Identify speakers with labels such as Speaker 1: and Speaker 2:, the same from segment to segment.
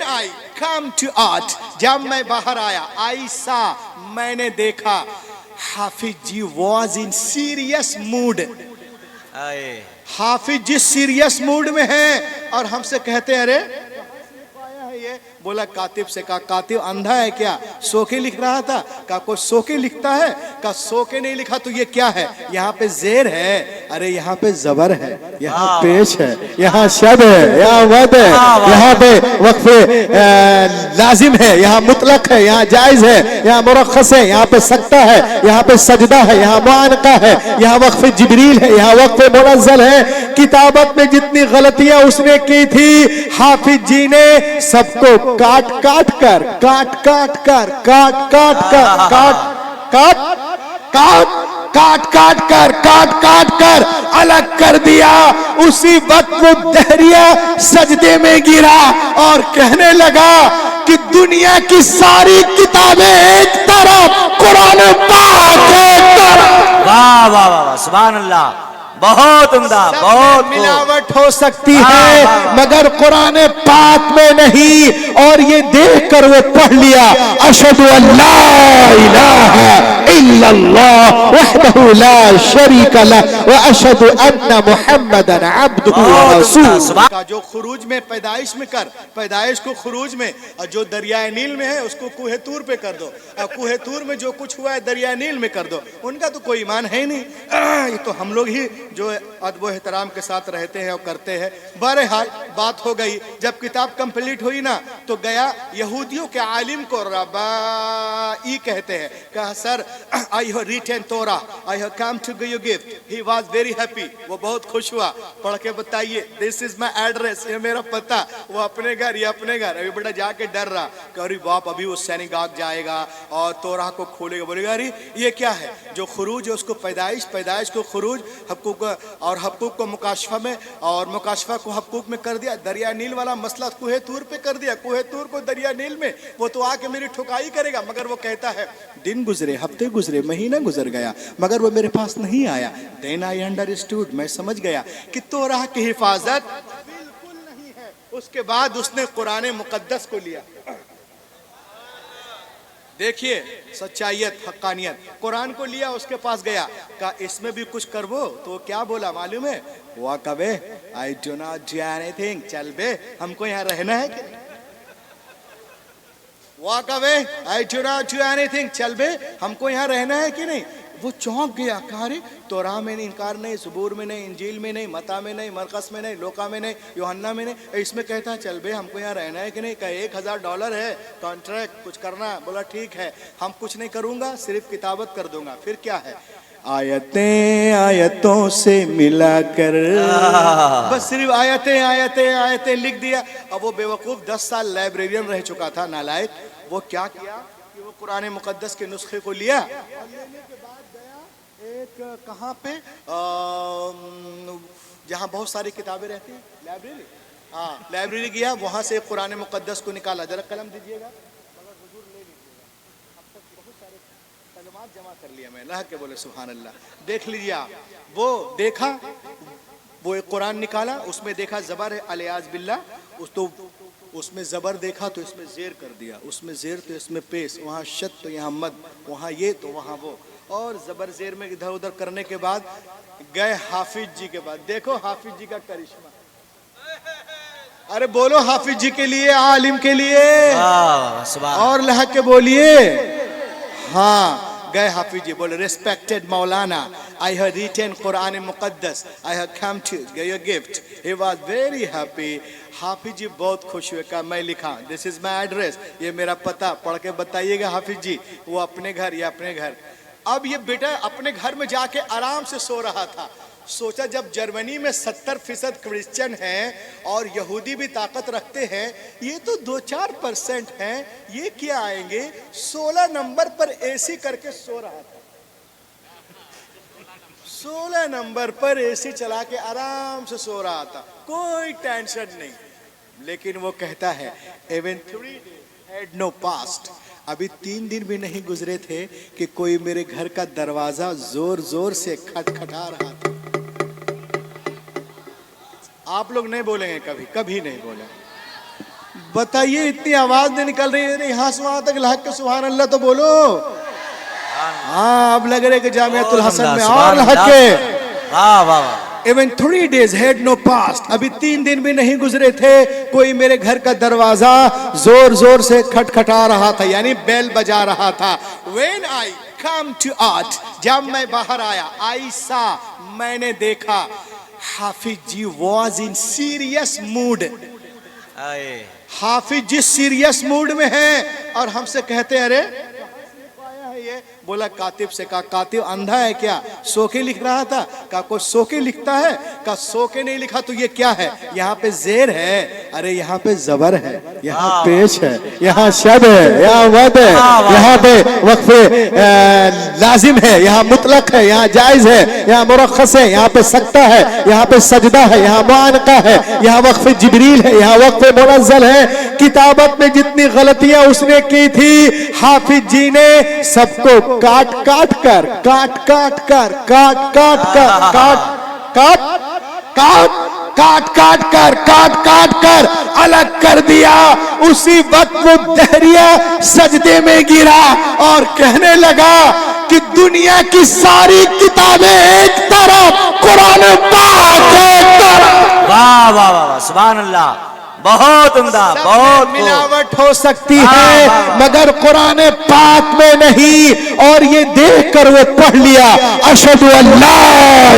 Speaker 1: I come to out, जब मैं बाहर आया, आई सा मैंने देखा, Hafiz ji was in serious mood. Hafiz ji serious mood में है और हमसे कहते हैं अरे ये बोला कातिब से, कहा कातिब अंधा है क्या, सो के लिख रहा था? कहा कोई सो के लिखता है? कहा सो के नहीं लिखा तो ये क्या है? यहाँ पे जेर है, अरे यहाँ पे जबर है, यहाँ पेश है, यहाँ शद है, यहाँ वद है, यहाँ पे वक्फे लाजिम है, यहाँ मुतलक है, यहाँ जायज है, यहाँ मुरख्खस है, यहाँ पे सकता है, यहाँ पे सजदा है, यहाँ मुआनका है, यहाँ वक्फे जिब्रील है, यहाँ वक्फे मुनज़्ज़ल है। किताबत में जितनी गलतियां उसने की थी, हाफिज जी ने सबको काट काट कर काट काट कर अलग कर दिया। उसी वक्त वो दहरिया सजदे में गिरा और कहने लगा कि दुनिया की सारी किताबें एक तरफ, कुरान पाक एक तरफ।
Speaker 2: वाह वाह वाह, सुभान अल्लाह, बहुत उम्दा, बहुत
Speaker 1: मिलावट हो सकती है मगर कुरान पाक में नहीं। और ये देख कर वो पढ़ लिया, अशहदु अल्ला इलाहा इल्लल्लाह वहदहु ला शरीका लह व अशहदु अन्ना मुहम्मदन अब्दुहु व रसूलुहु। का जो खुरूज में पैदाइश में कर, पैदाइश को खुरूज में, और जो दरियाए नील में है उसको कुहे तूर पे कर दो, और कुहे तूर में जो कुछ हुआ है दरियाए नील में कर दो। उनका तो कोई ईमान है ही नहीं, ये तो हम लोग ही जो अदब एहतराम के साथ रहते हैं और करते हैं। बहरहाल बात हो गई, जब किताब कंप्लीट हुई ना तो गया यहूदियों के आलिम को रबाई कहते हैं, कहा sir I have written Torah, I have come to give you gift. He was very happy, वो बहुत खुश हुआ। पढ़ के बताइए, दिस इज माय एड्रेस, ये मेरा पता। वो अपने घर, ये अपने घर। अभी बेटा जाके डर रहा, अरे बाप अभी वो सैनिगाग जाएगा और तोरा को खोलेगा, बोलेगा अरे ये क्या है? जो खुरूज है उसको पैदाइश, पैदाइश को खुरूज, हक़ूक़ और हक़ूक़ को मुकाशफा में, और मुकाशफा को हक़ूक़ में कर दिया। दरिया नील वाला मसला कुहे तूर पे कर दिया, कुहे तूर को दरिया नील में। वो तो आके मेरी ठुकाई करेगा, मगर वो कहता है दिन गुजरे, हफ्ते गुजरे, महीना गुजर गया, मगर वो मेरे पास नहीं आया। देन आई अंडरस्टूड, मैं समझ गया कि तोरा की हिफाजत बिल्कुल नहीं है। उसके बाद उसने कुरान मुकद्दस को लिया। देखिए सच्चाइयत, हक्कानियत। कुरान को लिया, उसके पास गया, कहा इसमें भी कुछ कर वो। तो क्या बोला मालूम है? वाह कबे I do not do anything, चल बे हमको यहाँ रहना है कि नहीं? वाह कबे I do not do anything, चल बे हमको यहाँ रहना है कि नहीं? वो चौंक गया, कहा रे तोरा में नहीं, इनकार नहीं, सबूर में नहीं, इंजील में नहीं, मता में नहीं, मरकस में नहीं, लोका में नहीं, यूहन्ना में नहीं, इसमें कहता है चल बे हमको यहाँ रहना है कि नहीं? कहा $1000 है कॉन्ट्रैक्ट, कुछ करना है। बोला ठीक है, हम कुछ नहीं करूंगा, सिर्फ किताबत कर दूंगा। फिर क्या है? आयतें आयतों से मिलाकर, बस सिर्फ आयतें आयतें आयतें लिख दिया। अब वो बेवकूफ 10 साल लाइब्रेरियन रह चुका था, नालायक। वो क्या किया कि वो कुरान मुकद्दस के नुस्खे को लिया, लेने के बाद गया एक कहाँ पे, जहाँ बहुत सारी किताबें रहती हैं, लाइब्रेरी। हाँ लाइब्रेरी गया, वहाँ से कुरान मुकद्दस को निकाला। जरा कलम दीजिएगा, मगर हुजूर ले लीजिएगा। अब तक बहुत सारे कलमात जमा कर लिया मैं, अल्लाह के बोले सुभान अल्लाह। देख लीजिए आप, वो देखा, वो एक कुरान निकाला, उसमें देखा जबर है अलियाज बिल्ला, उस तो उसमें जबर देखा तो इसमें जेर कर दिया, उसमें जेर तो इसमें पेश, वहाँ शत तो यहाँ मद, वहाँ ये तो वहाँ वो, और जबर जेर में इधर उधर करने के बाद गए हाफिज जी के पास। देखो हाफिज जी का करिश्मा, अरे बोलो हाफिज जी के लिए, आलिम के लिए, और लह के बोलिए। हाँ गए हाफिज जी, बोले respected Maulana, I have written Quran Mukaddas, I have come to give you gift. He was very happy. Hafiz ji बहुत खुश हुए, कहा मैं लिखा, दिस इज माय एड्रेस, ये मेरा पता, पढ़ के बताइएगा हाफिज जी। वो अपने घर, ये अपने घर। अब ये बेटा अपने घर में जाके आराम से सो रहा था। सोचा जब जर्मनी में 70% क्रिश्चियन हैं और यहूदी भी ताकत रखते हैं, ये तो 2-4% हैं, ये क्या आएंगे? 16 नंबर पर एसी करके सो रहा था। 16 नंबर पर एसी चला के आराम से सो रहा था, कोई टेंशन नहीं। लेकिन वो कहता है even 3 days had no passed, अभी 3 दिन भी नहीं गुजरे थे कि कोई मेरे घर का दरवाजा जोर जोर से खटखटा रहा था। आप लोग नहीं बोलेंगे कभी, कभी नहीं बोले। बताइए, इतनी आवाज नहीं निकल रही है यहाँ से वहां तक, लहक के सुभान अल्लाह तो बोलो। हाँ, अब लग रहे कि जामियातुल हसन में और लहक के।
Speaker 2: वाह वाह।
Speaker 1: Even 3 days had no passed, अभी 3 दिन भी नहीं गुजरे थे, कोई मेरे घर का दरवाजा जोर जोर से खटखटा रहा था, यानी बेल बजा रहा था। When I come to out, जब मैं बाहर आया, I saw, मैंने देखा, Hafiz ji was in serious mood। Hafiz ji serious mood में हैं और हमसे कहते हैं, अरे ये बोला कातिब से, कहा कातिब अंधा है क्या, सो के लिख रहा था? कहा कोई सो के लिखता है? कहा सो के नहीं लिखा तो ये क्या है? यहाँ पे जेर है, अरे यहाँ पे जबर है, यहाँ पेश है, यहाँ शद है, यहाँ वद है, यहाँ पे वक्फे लाजिम है, यहाँ मुतलक है, यहाँ जायज है, यहाँ मुरख्खस है, यहाँ पे सकता है, यहाँ पे सजदा है, यहाँ मुआनका है, यहाँ वक्फे जिब्रील है, यहाँ वक्फे मुनज़्ज़ल है। किताबत में जितनी गलतियां उसने की थी, हाफिज जी ने सबको काट काट कर काट कर अलग कर दिया। उसी वक्त वो दहरिया सजदे में गिरा और कहने लगा कि दुनिया की सारी किताबें एक तरफ, कुरान पाक एक तरफ।
Speaker 2: वाह वाह वाह, सुभान अल्लाह, बहुत उम्दा, बहुत
Speaker 1: मिलावट हो सकती है मगर कुरान पाक में नहीं। और ये देख कर वो पढ़ लिया, अशहदु अल्ला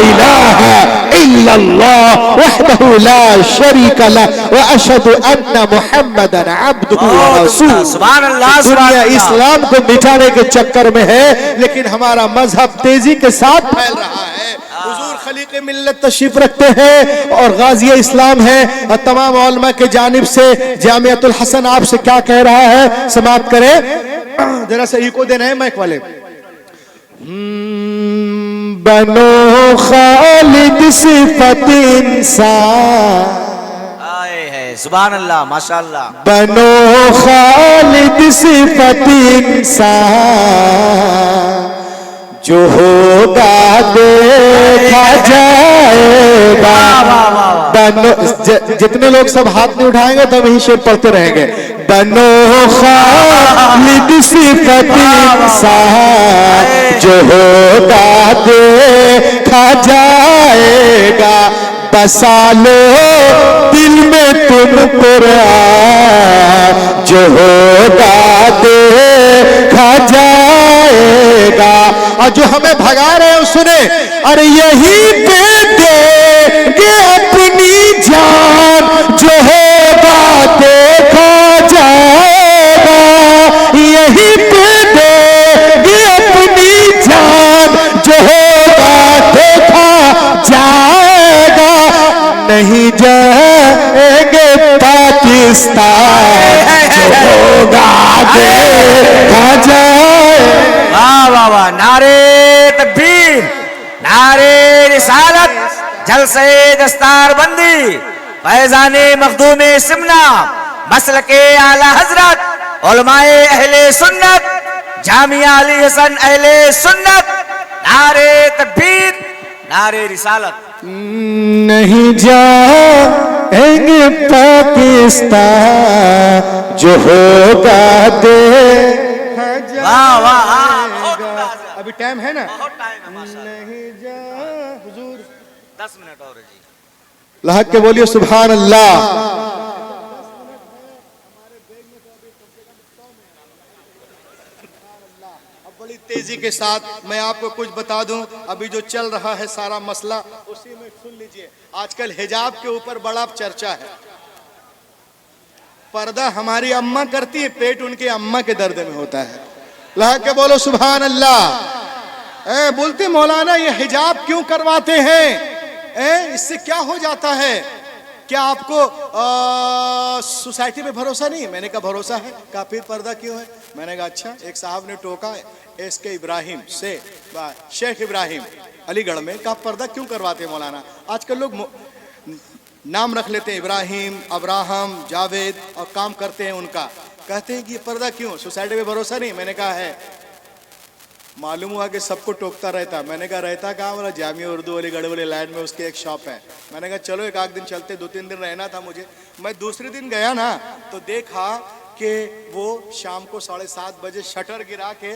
Speaker 1: इलाहा इल्लल्लाह वहदहु ला शरीका लह व अशहदु अन्ना मुहम्मदन अब्दुहु व रसूलुहु।
Speaker 2: सुभान अल्लाह।
Speaker 1: दुनिया इस्लाम को मिटाने के चक्कर में है, लेकिन हमारा मजहब तेजी के साथ फैल रहा है। हुजूर खलीक़े मिल्लत तशरीफ रखते हैं और गाज़ी इस्लाम है, और तमाम उलमा के जानिब से जामियातुल हसन आपसे क्या कह रहा है, समाप्त करें। जरा सा इको देना है माइक वाले। बनो खालिद सिफत इंसान,
Speaker 2: सुभान अल्लाह, माशाअल्लाह।
Speaker 1: बनो खालिद सिफत इंसान, जो होगा देखा जाएगा। बनो, जितने लोग सब हाथ नहीं उठाएंगे तब यही शेर पढ़ते रहेंगे। बनो खालिद सिफत इंसान, जो होगा देखा जाएगा। बसा लो दिल में तुम कुरान, जो होगा देखा जाएगा। और जो हमें भगा रहे हैं सुने, अरे यही पे देंगे अपनी जान, जो होगा देखा जाएगा। यही पे देंगे अपनी जान, जो होगा देखा जाएगा। नहीं जाएंगे पाकिस्तान, जो होगा देखा जाएगा।
Speaker 2: वाह वाह वाह, नारे तकबीर, नारे रिसालत, जलसे दस्तारबंदी, फैज़ाने मखदूमे सिमना, मसलके आला हजरत, उलमाए अहले सुन्नत, जामिया अली हसन अहले सुन्नत, नारे तकबीर, नारे रिसालत।
Speaker 1: नहीं जाएंगे पाकिस्तान, जो होगा देखा जाएगा।
Speaker 2: वाह वाह, बहुत उम्दा।
Speaker 1: अभी टाइम है ना?
Speaker 2: बहुत टाइम है माशाअल्लाह।
Speaker 1: नहीं जा हुजूर
Speaker 2: 10 मिनट और है जी।
Speaker 1: लहक के बोलिए सुभान अल्लाह। बड़ी तेजी के साथ मैं आपको कुछ बता दूं, अभी जो चल रहा है सारा मसला, उसी में सुन लीजिए। आजकल हिजाब के ऊपर बड़ा चर्चा है। पर्दा हमारी अम्मा करती है, पेट उनके अम्मा के दर्द में होता है। लहक के बोलो सुभान अल्लाह। बोलते मौलाना ये हिजाब क्यों करवाते हैं, इससे क्या हो जाता है? क्या आपको सोसाइटी पे भरोसा नहीं? मैंने कहा भरोसा है। कहा फिर पर्दा क्यों है? मैंने कहा अच्छा। एक साहब ने टोका एसके इब्राहिम से, शेख इब्राहिम अलीगढ़ में, कहा पर्दा क्यों करवाते हैं मौलाना? आजकल लोग नाम रख लेते हैं, इब्राहिम, अब्राहम, जावेद, और काम करते हैं उनका। कहते हैं कि ये पर्दा क्यों, सोसाइटी पे भरोसा नहीं? मैंने कहा है।
Speaker 3: मालूम हुआ कि सबको टोकता रहता। मैंने कहा रहता कहाँ? बोला जामिया उर्दू वाली गढ़ वाली लाइन में उसकी एक शॉप है। मैंने कहा चलो एक आध दिन चलते, 2-3 दिन रहना था मुझे। मैं दूसरे दिन गया ना तो देखा कि वो शाम को 7:30 बजे शटर गिरा के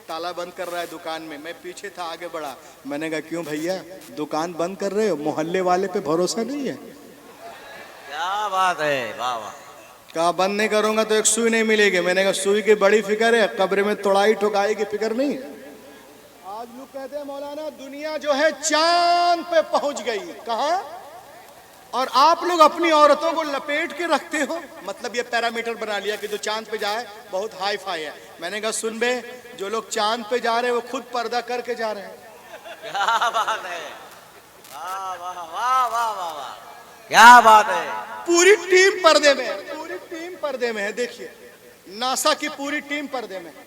Speaker 3: ताला बंद कर रहा है दुकान में। मैं पीछे था, आगे बढ़ा। मैंने कहा क्यों भैया दुकान बंद कर रहे हो? मोहल्ले वाले पे भरोसा नहीं है?
Speaker 2: क्या बात है, वाह वाह।
Speaker 3: कहा बंद नहीं करूंगा तो एक सुई नहीं मिलेगी। मैंने कहा सुई की बड़ी फिक्र है, कब्र में तोड़ाई ठुकाई की फिक्र नहीं है। आज लोग कहते हैं मौलाना दुनिया जो है चांद पे पहुंच गई। कहा? और आप लोग अपनी औरतों को लपेट के रखते हो, मतलब ये पैरामीटर बना लिया कि जो चांद पे जाए बहुत हाई फाई है। मैंने कहा सुन बे, जो लोग चांद पे जा रहे हैं वो खुद पर्दा करके जा रहे हैं।
Speaker 2: क्या बात है, वाह वाह वाह वाह वाह वाह, क्या बात है।
Speaker 3: पूरी टीम पर्दे में है, पूरी टीम पर्दे में है। देखिए नासा की पूरी टीम पर्दे में है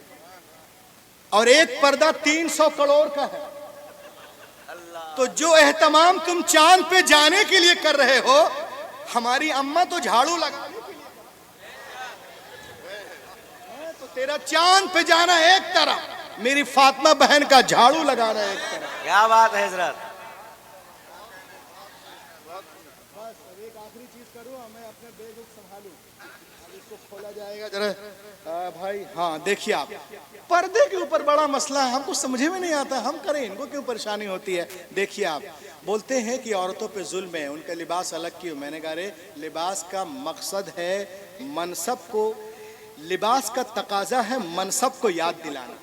Speaker 3: और एक पर्दा 300 करोड़ का है। तो जो एहतमाम तुम चांद पे जाने के लिए कर रहे हो, हमारी अम्मा तो झाड़ू लगाने के लिए, तो तेरा चांद पे जाना एक तरफ, मेरी फातिमा बहन का झाड़ू लगाना एक तरफ।
Speaker 2: क्या बात है हजरत।
Speaker 3: बस एक आखिरी चीज करूं, मैं अपने बैग को संभालूं, अब इसको खोला जाएगा जरा भाई। हाँ देखिए आप, पर्दे के ऊपर बड़ा मसला है, हमको समझे में नहीं आता, हम करें, इनको क्यों परेशानी होती है। देखिए आप, बोलते हैं कि औरतों पे जुल्म है, उनका लिबास अलग क्यों? मैंने कहा रे लिबास का मकसद है मनसब को, लिबास का तकाजा है मनसब को याद दिलाना।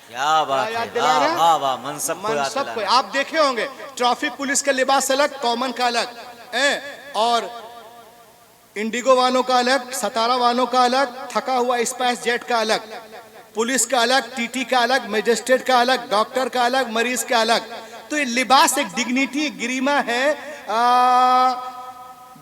Speaker 2: क्या बात
Speaker 3: याद
Speaker 2: है,
Speaker 3: दिला
Speaker 2: वाह
Speaker 3: रहा?
Speaker 2: वाह वाह, मनसब को याद
Speaker 3: मनसब को
Speaker 2: दिलाना।
Speaker 3: आप देखे होंगे, ट्रैफिक पुलिस का लिबास अलग, कॉमन का अलग है, और इंडिगो वालों का अलग, सतारा वालों का अलग, थका हुआ स्पाइस जेट का अलग, पुलिस का अलग, टीटी का अलग, मजिस्ट्रेट का अलग, डॉक्टर का अलग, मरीज का अलग। तो ये लिबास एक डिग्निटी, गरिमा है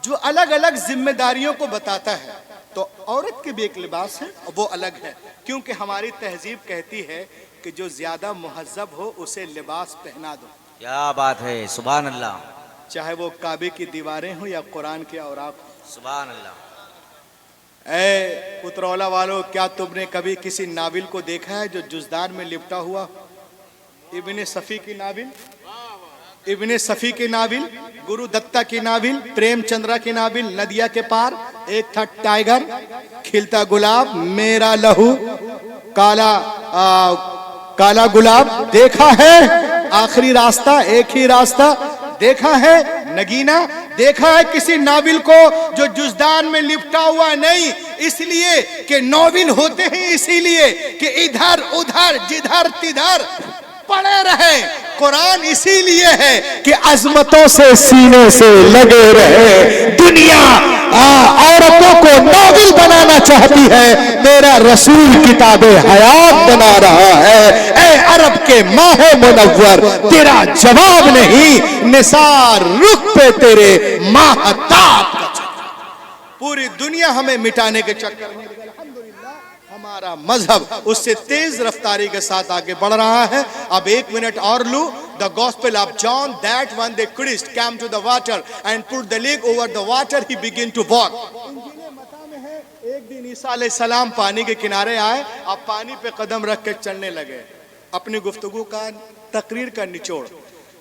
Speaker 3: जो अलग अलग जिम्मेदारियों को बताता है। तो औरत के भी एक लिबास है, वो अलग है, क्योंकि हमारी तहजीब कहती है कि जो ज्यादा मुहज्जब हो उसे लिबास पहना दो।
Speaker 2: क्या बात है, सुभान अल्लाह,
Speaker 3: चाहे वो काबे की दीवारें हो या कुरान के औराक हो।
Speaker 2: सुभान अल्लाह।
Speaker 3: ऐ उतरौला वालों, क्या तुमने कभी किसी नाविल को देखा है जो जुजदान में लिपटा हुआ? इब्ने सफी की नाविल, इब्ने सफी की नाविल, गुरु दत्ता की नाविल, प्रेमचंद्रा की नाविल, नदिया के पार एक था टाइगर, खिलता गुलाब, मेरा लहू, काला गुलाब, देखा है आखिरी रास्ता, एक ही रास्ता, देखा है नगीना, देखा है किसी नाविल को जो जुजदान में लिपटा हुआ? नहीं, इसलिए कि नाविल होते हैं इसीलिए कि इधर उधर जिधर तिधर पड़े रहे। कुरान इसीलिए है कि
Speaker 1: अजमतों से सीने से लगे रहे। दुनिया औरतों को नाविल बनाना चाहती है, मेरा रसूल किताबे हयात बना रहा है। ए अरब के माहे मुनव्वर, तेरा जवाब नहीं, निसार रुख पे तेरे माहताब का चक्कर।
Speaker 3: पूरी दुनिया हमें मिटाने के चक्कर में, अल्हम्दुलिल्लाह हमारा मजहब उससे तेज रफ्तारी के साथ आगे बढ़ रहा है। अब 1 मिनट और लूं। The Gospel of John, that when the Christ came to the water and put the leg over the water, he began to walk. इंजील मत्ता में है, एक दिन ईसा अलैहिस्सलाम पानी के किनारे आए, अब पानी पे कदम रख के चलने लगे। अपनी गुफ्तगू का तकरीर का निचोड़,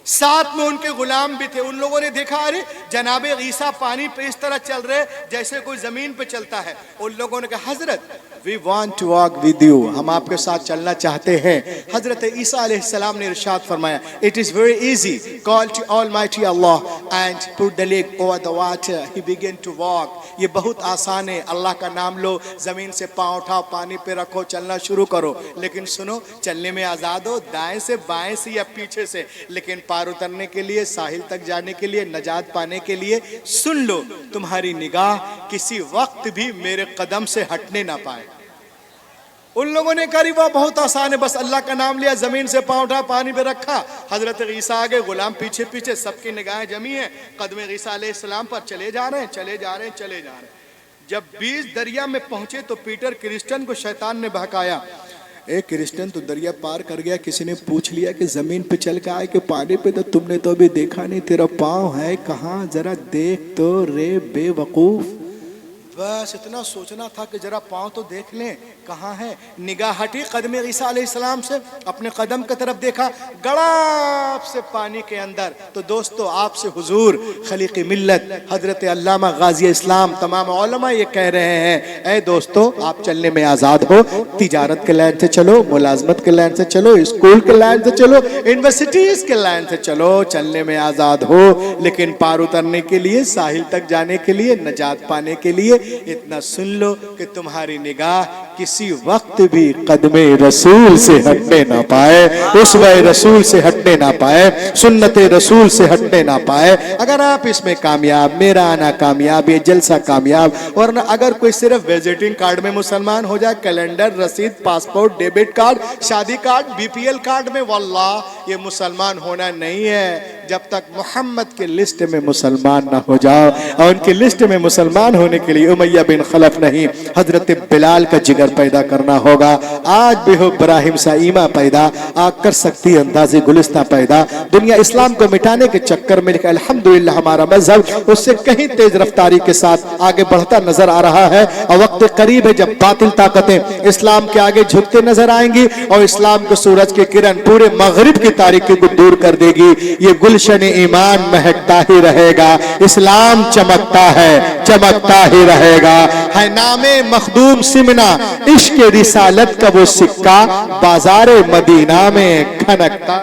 Speaker 3: साथ में उनके गुलाम भी थे। उन लोगों ने देखा अरे जनाबे ईसा पानी पे इस तरह चल रहे जैसे कोई जमीन पे चलता है। उन लोगों ने कहा हजरत we want to walk with you, हम आपके साथ चलना चाहते हैं। हजरत ईसा अलैहिस्सलाम ने इरशाद फरमाया, it is very easy, call to almighty Allah and put the leg over the water, he begin to walk. ये बहुत आसान है, अल्लाह का नाम लो, जमीन से पांव उठाओ, पानी पे रखो, चलना शुरू करो। लेकिन सुनो, चलने में आजाद हो, दाएं से बाएं से या पीछे से, लेकिन पार उतरने के लिए, साहिल तक जाने के लिए, नजात पाने के लिए, सुन लो, तुम्हारी निगाह किसी वक्त भी मेरे कदम से हटने ना पाए। उन लोगों ने कहा वह बहुत आसान है, बस अल्लाह का नाम लिया, जमीन से पांव उठा, पानी पे रखा, हजरत ईसा आगे, गुलाम पीछे पीछे, सबकी निगाहें जमी है कदम ईसा अलैहिस्सलाम पर। चले जा रहे हैं, चले जा रहे हैं, चले जा रहे हैं। जब 20 दरिया में पहुंचे तो पीटर क्रिश्चियन को शैतान ने बहकाया। एक क्रिश्चियन तो दरिया पार कर गया, किसी ने पूछ लिया कि जमीन पे चल के आए कि पानी पे, तो तुमने तो अभी देखा नहीं, तेरा पाँव है कहाँ, जरा देख तो रे बेवकूफ। बस इतना सोचना था कि जरा पाँव तो देख लें कहाँ है। निगाह हटी कदम ईसा अलैहिस्सलाम से, अपने कदम की तरफ देखा, गड़ाप से पानी के अंदर। तो दोस्तों आपसे हुजूर खलीक मिल्लत हजरत अल्लामा गाजी इस्लाम तमाम उलमा ये कह रहे हैं, ऐ दोस्तों आप चलने में आज़ाद हो, तिजारत के लाइन से चलो, मुलाजमत के लाइन से चलो, स्कूल के लाइन से चलो, यूनिवर्सिटीज के लाइन से चलो, चलने में आज़ाद हो, लेकिन पार उतरने के लिए, साहिल तक जाने के लिए, नजात पाने के लिए इतना सुन लो कि तुम्हारी निगाह किसी वक्त भी कदमे रसूल से हटने ना पाए, उसवे रसूल से हटने ना पाए, सुन्नते रसूल से हटने ना पाए। अगर आप इसमें कामयाब, मेरा आना कामयाब, ये जलसा कामयाब, और अगर कोई सिर्फ विजिटिंग कार्ड में मुसलमान हो जाए, कैलेंडर, रसीद, पासपोर्ट, डेबिट कार्ड, शादी कार्ड, बीपीएल कार्ड में, वल्लाह ये मुसलमान होना नहीं है। जब तक मोहम्मद के लिस्ट में मुसलमान ना हो जाओ, और उनकी लिस्ट में मुसलमान होने के लिए उमैया बिन खलफ नहीं, हजरत बिलाल का जिगर पैदा करना होगा। आज भी हो इब्राहिम साइमा पैदा, आग कर सकती अंदाज़े गुलिस्ता पैदा। दुनिया इस्लाम को मिटाने के चक्कर में अल्हम्दुलिल्लाह हमारा मजहब उससे कहीं तेज रफ्तारी के साथ आगे बढ़ता नजर आ रहा है, और वक्त करीब है जब बातिल ताकतें इस्लाम के आगे झुकते नजर आएंगी, और इस्लाम को सूरज की किरण पूरे मगरिब की तारीकी को दूर कर देगी। ये गुलशन ईमान महकता ही रहेगा, इस्लाम चमकता है, चमकता ही रहेगा। है नामे मखदूम सिमना, इश्क रिसालत का वो सिक्का बाजारे मदीना में खनकता।